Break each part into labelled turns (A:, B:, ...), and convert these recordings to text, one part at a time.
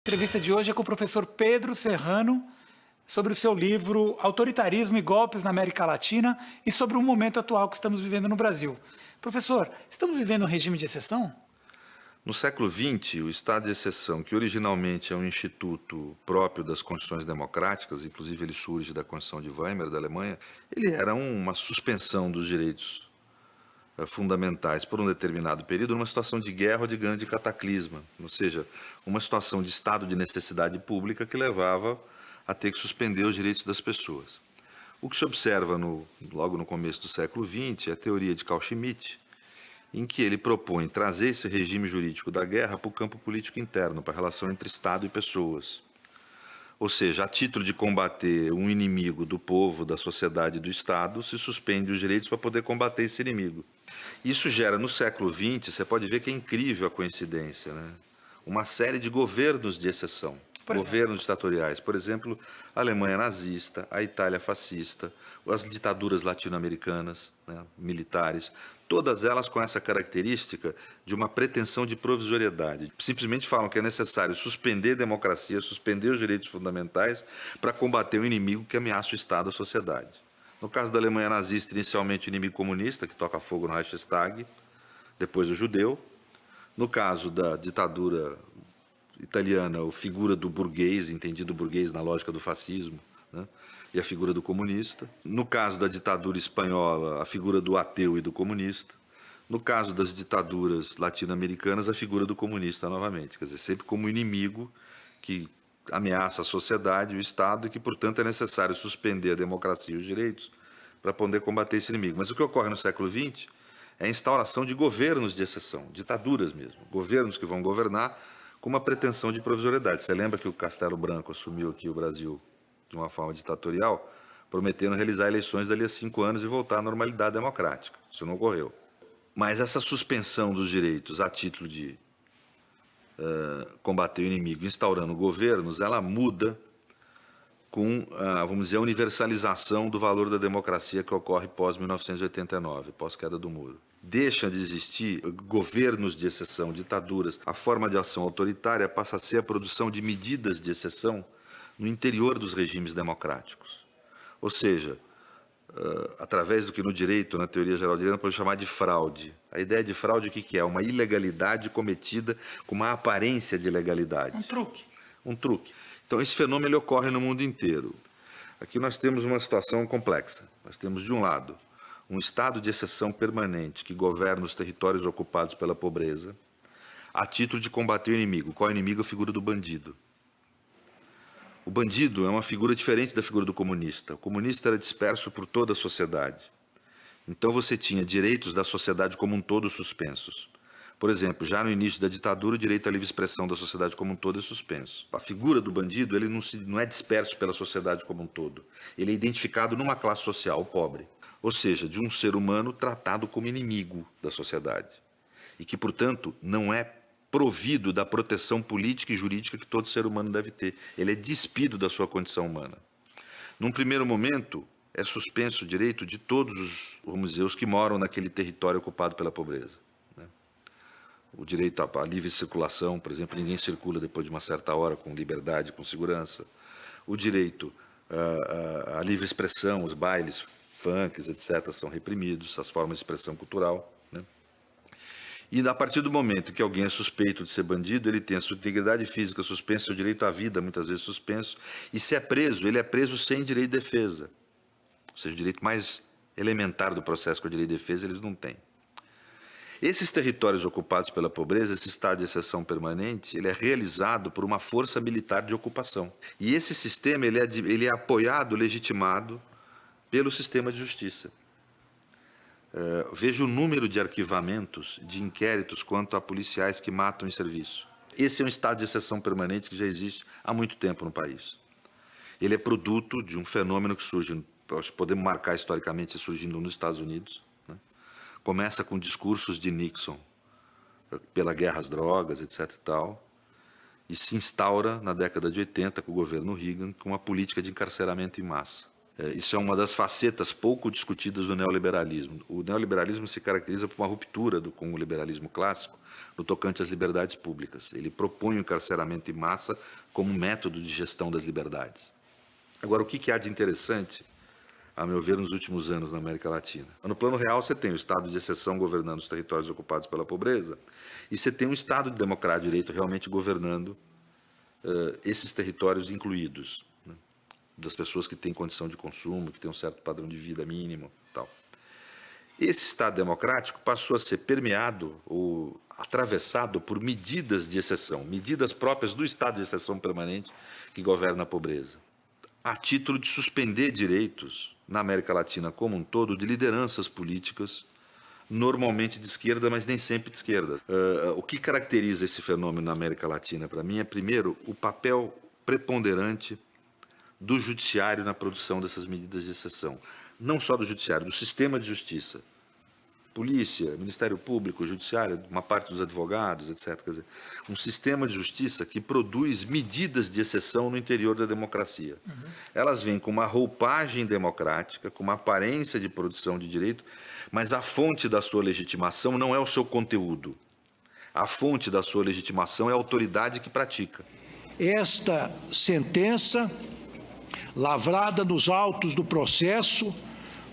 A: A entrevista de hoje é com o professor Pedro Serrano sobre o seu livro Autoritarismo e Golpes na América Latina e sobre o momento atual que estamos vivendo no Brasil. Professor, estamos vivendo um regime de exceção?
B: No século XX, o estado de exceção, que originalmente é um instituto próprio das constituições democráticas, inclusive ele surge da Constituição de Weimar, da Alemanha, ele era uma suspensão dos direitos fundamentais por um determinado período numa situação de guerra ou de grande cataclisma, ou seja, uma situação de estado de necessidade pública que levava a ter que suspender os direitos das pessoas. O que se observa logo no começo do século XX é a teoria de Carl Schmitt, em que ele propõe trazer esse regime jurídico da guerra para o campo político interno, para a relação entre Estado e pessoas. Ou seja, a título de combater um inimigo do povo, da sociedade e do Estado, se suspende os direitos para poder combater esse inimigo. Isso gera, no século XX, você pode ver que é incrível a coincidência, né? Uma série de governos de exceção, governos ditatoriais. Por exemplo, a Alemanha nazista, a Itália fascista, as ditaduras latino-americanas, né, militares, todas elas com essa característica de uma pretensão de provisoriedade. Simplesmente falam que é necessário suspender a democracia, suspender os direitos fundamentais para combater um inimigo que ameaça o Estado e a sociedade. No caso da Alemanha nazista, inicialmente o inimigo comunista, que toca fogo no Reichstag, depois o judeu. No caso da ditadura italiana, a figura do burguês, entendido burguês na lógica do fascismo, né? E a figura do comunista. No caso da ditadura espanhola, a figura do ateu e do comunista. No caso das ditaduras latino-americanas, a figura do comunista novamente. Quer dizer, sempre como inimigo que ameaça a sociedade, o Estado, e que, portanto, é necessário suspender a democracia e os direitos para poder combater esse inimigo. Mas o que ocorre no século XX é a instauração de governos de exceção, ditaduras mesmo, governos que vão governar com uma pretensão de provisoriedade. Você lembra que o Castelo Branco assumiu aqui o Brasil de uma forma ditatorial, prometendo realizar eleições dali a 5 anos e voltar à normalidade democrática. Isso não ocorreu. Mas essa suspensão dos direitos a título de combater o inimigo, instaurando governos, ela muda com, vamos dizer, a universalização do valor da democracia que ocorre pós-1989, pós-queda do muro. Deixa de existir governos de exceção, ditaduras. A forma de ação autoritária passa a ser a produção de medidas de exceção no interior dos regimes democráticos. Ou seja, através do que no direito, na teoria geral do direito, pode chamar de fraude. A ideia de fraude o que é? Uma ilegalidade cometida com uma aparência de legalidade.
A: Um truque.
B: Um truque. Então, esse fenômeno ele ocorre no mundo inteiro. Aqui nós temos uma situação complexa. Nós temos, de um lado, um estado de exceção permanente que governa os territórios ocupados pela pobreza, a título de combater o inimigo. Qual é o inimigo? A figura do bandido. O bandido é uma figura diferente da figura do comunista. O comunista era disperso por toda a sociedade. Então você tinha direitos da sociedade como um todo suspensos. Por exemplo, já no início da ditadura, o direito à livre expressão da sociedade como um todo é suspenso. A figura do bandido ele não é disperso pela sociedade como um todo. Ele é identificado numa classe social, o pobre. Ou seja, de um ser humano tratado como inimigo da sociedade. E que, portanto, não é provido da proteção política e jurídica que todo ser humano deve ter. Ele é despido da sua condição humana. Num primeiro momento, é suspenso o direito de todos os, vamos dizer, os que moram naquele território ocupado pela pobreza. Né? O direito à livre circulação, por exemplo, ninguém circula depois de uma certa hora com liberdade, com segurança. O direito à livre expressão, os bailes, funks, etc., são reprimidos, as formas de expressão cultural. E a partir do momento que alguém é suspeito de ser bandido, ele tem a sua integridade física suspensa, o direito à vida muitas vezes suspenso, e se é preso, ele é preso sem direito de defesa. Ou seja, o direito mais elementar do processo com o direito de defesa eles não têm. Esses territórios ocupados pela pobreza, esse estado de exceção permanente, ele é realizado por uma força militar de ocupação. E esse sistema ele é apoiado, legitimado pelo sistema de justiça. Veja o número de arquivamentos, de inquéritos quanto a policiais que matam em serviço. Esse é um estado de exceção permanente que já existe há muito tempo no país. Ele é produto de um fenômeno que surge, podemos marcar historicamente, surgindo nos Estados Unidos. Né? Começa com discursos de Nixon pela guerra às drogas, etc. e se instaura na década de 80 com o governo Reagan com uma política de encarceramento em massa. Isso é uma das facetas pouco discutidas do neoliberalismo. O neoliberalismo se caracteriza por uma ruptura com o liberalismo clássico no tocante às liberdades públicas. Ele propõe o encarceramento em massa como método de gestão das liberdades. Agora, o que há de interessante, a meu ver, nos últimos anos na América Latina? No plano real, você tem o estado de exceção governando os territórios ocupados pela pobreza e você tem um estado de democracia de direito realmente governando esses territórios incluídos, né, das pessoas que têm condição de consumo, que têm um certo padrão de vida mínimo, tal. Esse estado democrático passou a ser permeado ou atravessado por medidas de exceção, medidas próprias do estado de exceção permanente que governa a pobreza, a título de suspender direitos na América Latina como um todo de lideranças políticas, normalmente de esquerda, mas nem sempre de esquerda. O que caracteriza esse fenômeno na América Latina, para mim, é, primeiro, o papel preponderante do judiciário na produção dessas medidas de exceção. Não só do judiciário, do sistema de justiça. Polícia, Ministério Público, Judiciário, uma parte dos advogados, etc. Quer dizer, um sistema de justiça que produz medidas de exceção no interior da democracia. Elas vêm com uma roupagem democrática, com uma aparência de produção de direito, mas a fonte da sua legitimação não é o seu conteúdo. A fonte da sua legitimação é a autoridade que pratica.
C: Esta sentença, lavrada nos autos do processo,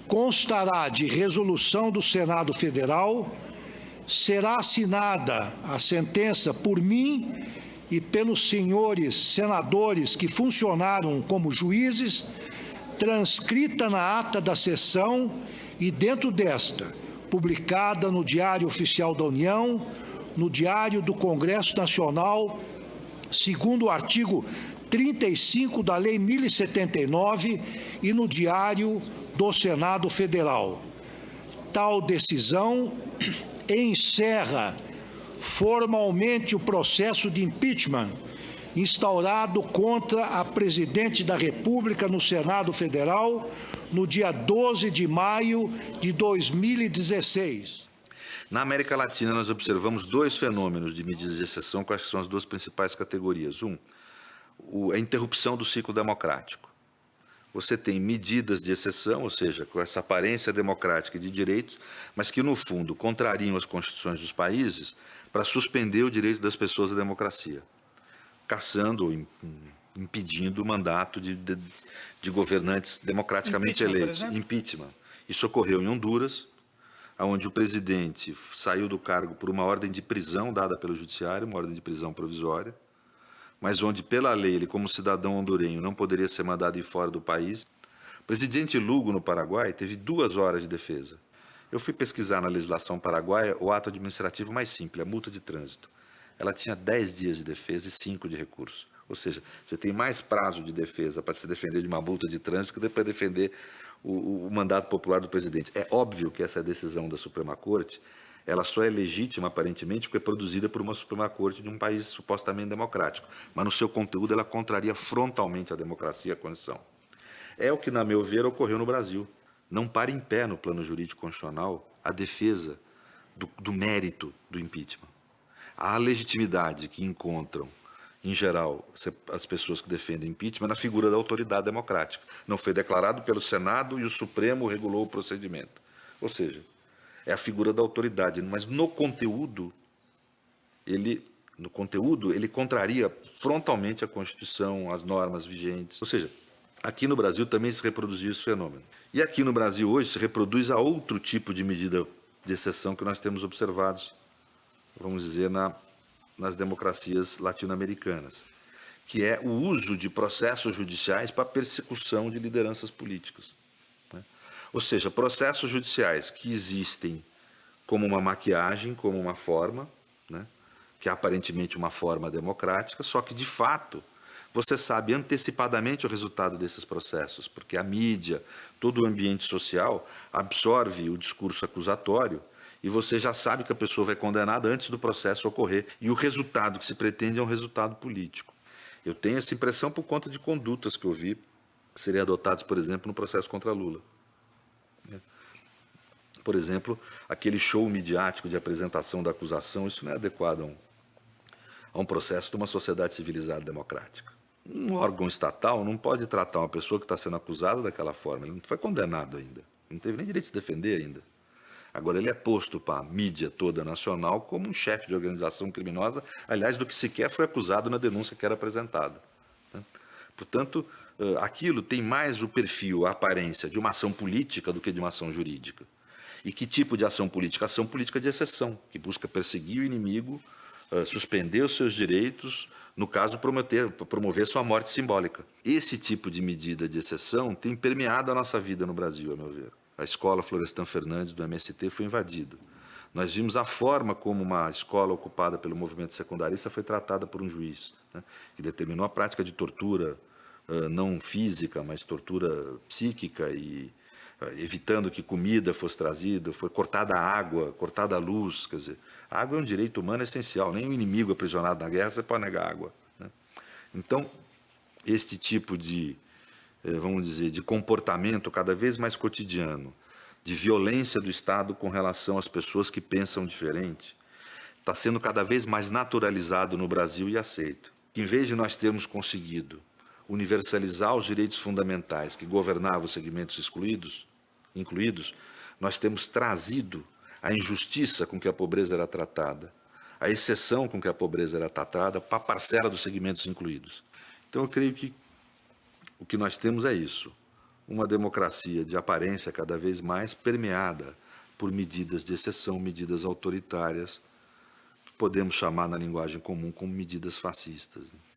C: constará de resolução do Senado Federal, será assinada a sentença por mim e pelos senhores senadores que funcionaram como juízes, transcrita na ata da sessão e, dentro desta, publicada no Diário Oficial da União, no Diário do Congresso Nacional, segundo o artigo 35 da Lei 1079 e no Diário do Senado Federal. Tal decisão encerra formalmente o processo de impeachment instaurado contra a presidente da República no Senado Federal no dia 12 de maio de 2016.
B: Na América Latina, nós observamos dois fenômenos de medidas de exceção, que eu acho que são as duas principais categorias. A interrupção do ciclo democrático. Você tem medidas de exceção, ou seja, com essa aparência democrática de direitos, mas que, no fundo, contrariam as constituições dos países para suspender o direito das pessoas à democracia, cassando ou impedindo o mandato de governantes democraticamente eleitos. Impeachment. Isso ocorreu em Honduras, onde o presidente saiu do cargo por uma ordem de prisão dada pelo judiciário, uma ordem de prisão provisória, mas onde, pela lei, ele, como cidadão hondurenho, não poderia ser mandado ir fora do país. O presidente Lugo, no Paraguai, teve 2 horas de defesa. Eu fui pesquisar na legislação paraguaia o ato administrativo mais simples, a multa de trânsito. Ela tinha 10 dias de defesa e 5 de recurso. Ou seja, você tem mais prazo de defesa para se defender de uma multa de trânsito que para defender o mandato popular do presidente. É óbvio que essa decisão da Suprema Corte, ela só é legítima, aparentemente, porque é produzida por uma Suprema Corte de um país supostamente democrático. Mas, no seu conteúdo, ela contraria frontalmente a democracia e a Constituição. É o que, na meu ver, ocorreu no Brasil. Não para em pé no plano jurídico constitucional a defesa do mérito do impeachment. A legitimidade que encontram, em geral, as pessoas que defendem impeachment na figura da autoridade democrática. Não foi declarado pelo Senado e o Supremo regulou o procedimento. Ou seja, é a figura da autoridade, mas no conteúdo ele contraria frontalmente a Constituição, as normas vigentes. Ou seja, aqui no Brasil também se reproduziu esse fenômeno. E aqui no Brasil hoje se reproduz a outro tipo de medida de exceção que nós temos observados, vamos dizer, nas democracias latino-americanas, que é o uso de processos judiciais para persecução de lideranças políticas. Ou seja, processos judiciais que existem como uma maquiagem, como uma forma, né, que é aparentemente uma forma democrática, só que, de fato, você sabe antecipadamente o resultado desses processos, porque a mídia, todo o ambiente social absorve o discurso acusatório e você já sabe que a pessoa vai condenada antes do processo ocorrer e o resultado que se pretende é um resultado político. Eu tenho essa impressão por conta de condutas que eu vi que seriam adotadas, por exemplo, no processo contra Lula. Por exemplo, aquele show midiático de apresentação da acusação, isso não é adequado a um processo de uma sociedade civilizada democrática. Um órgão estatal não pode tratar uma pessoa que está sendo acusada daquela forma. Ele não foi condenado ainda, não teve nem direito de se defender ainda. Agora, ele é posto para a mídia toda nacional como um chefe de organização criminosa, aliás, do que sequer foi acusado na denúncia que era apresentada. Portanto, aquilo tem mais o perfil, a aparência de uma ação política do que de uma ação jurídica. E que tipo de ação política? Ação política de exceção, que busca perseguir o inimigo, suspender os seus direitos, no caso, promover sua morte simbólica. Esse tipo de medida de exceção tem permeado a nossa vida no Brasil, a meu ver. A escola Florestan Fernandes do MST foi invadida. Nós vimos a forma como uma escola ocupada pelo movimento secundarista foi tratada por um juiz, né, que determinou a prática de tortura, não física, mas tortura psíquica, e evitando que comida fosse trazida, foi cortada a água, cortada a luz. Quer dizer, a água é um direito humano essencial, nem o inimigo aprisionado na guerra você pode negar água, né? Então, este tipo de, vamos dizer, de comportamento cada vez mais cotidiano, de violência do Estado com relação às pessoas que pensam diferente, está sendo cada vez mais naturalizado no Brasil e aceito. Em vez de nós termos conseguido universalizar os direitos fundamentais que governavam os segmentos incluídos, nós temos trazido a injustiça com que a pobreza era tratada, a exceção com que a pobreza era tratada para a parcela dos segmentos incluídos. Então, eu creio que o que nós temos é isso, uma democracia de aparência cada vez mais permeada por medidas de exceção, medidas autoritárias, que podemos chamar na linguagem comum como medidas fascistas.